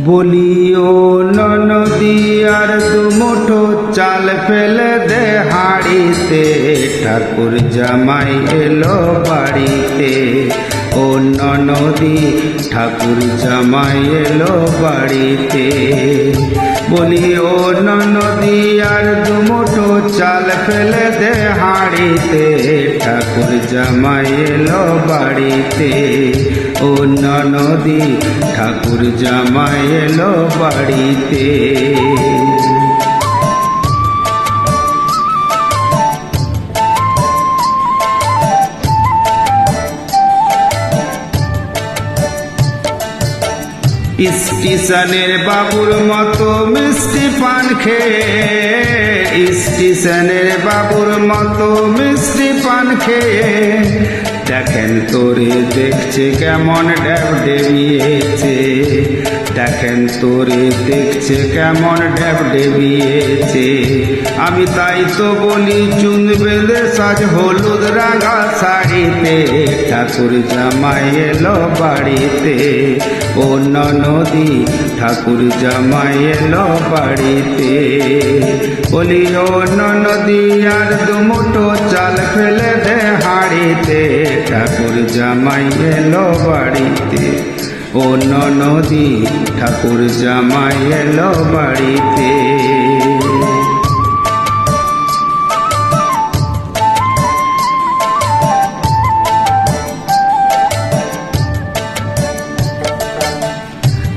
বলিও ননদী আর দুমুঠো চাল ফেলে দে হাড়িতে, ঠাকুর জামাই এলো বাড়িতে। ও ননদী ঠাকুর জামাই এলো বাড়িতে। বলি ও ননদী আর দুমুঠো চাল ফেলে দে হাড়িতে, ঠাকুর জামাই এলো বাড়িতে। ও ননদী ঠাকুর জামাই এলো বাড়িতে। স্টেশনের বাবুর মতো মিষ্টি পান খেয়ে, স্টেশনের বাবুর মতো মিষ্টি পান খেয়ে, দেখেন তোরে দেখছে কেমন ড্যাব ডেবিয়েছে, দেখেন তোরে দেখছে কেমন ড্যাব ডেবিয়েছে। আমি তাই তো বলি চুন বেঁধে সাজ হলুদ রাঙা শাড়িতে, ঠাকুর জামাই এলো বাড়িতে। ও ননদী ঠাকুর জামাই এলো বাড়িতে। বলি ও ননদী আর দুমুঠো চাল ফেলে দে হাড়িতে, ঠাকুর জামাই এলো বাড়িতে। ও ননদী ঠাকুর জামাই এলো বাড়িতে।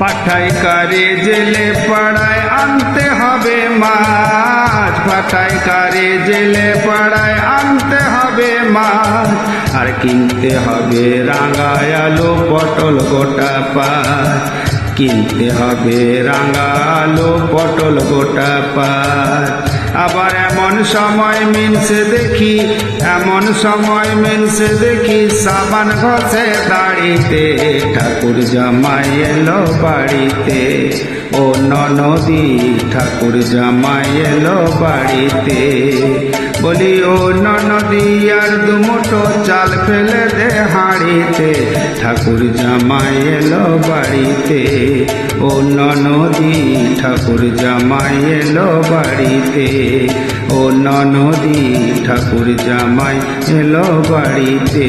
পাঠাই কারে জেলে পাড়ায় আনতে হবে মাছ, পাঠাই কারে জেলে পাড়ায় আনতে হবে মাছ। আর কিনতে হবে রাঙা আলু পটল গোটা পাঁচ, কিনতে হবে রাঙা আলু পটল গোটা পাঁচ। আবার এমন সময় মিনসে দেখি, এমন সময় মিনসে দেখি সাবান ঘষে দাড়িতে, ঠাকুর জামাই এলো বাড়িতে। ও ননদী ঠাকুর জামাই এলো বাড়িতে। বলি ও ননদী আর দুমুঠো চাল ফেলে দে হাড়িতে, ঠাকুর জামাই এলো বাড়িতে। ও ননদী ঠাকুর জামাই এলো বাড়িতে। ও ননদী ঠাকুর জামাই এলো বাড়িতে।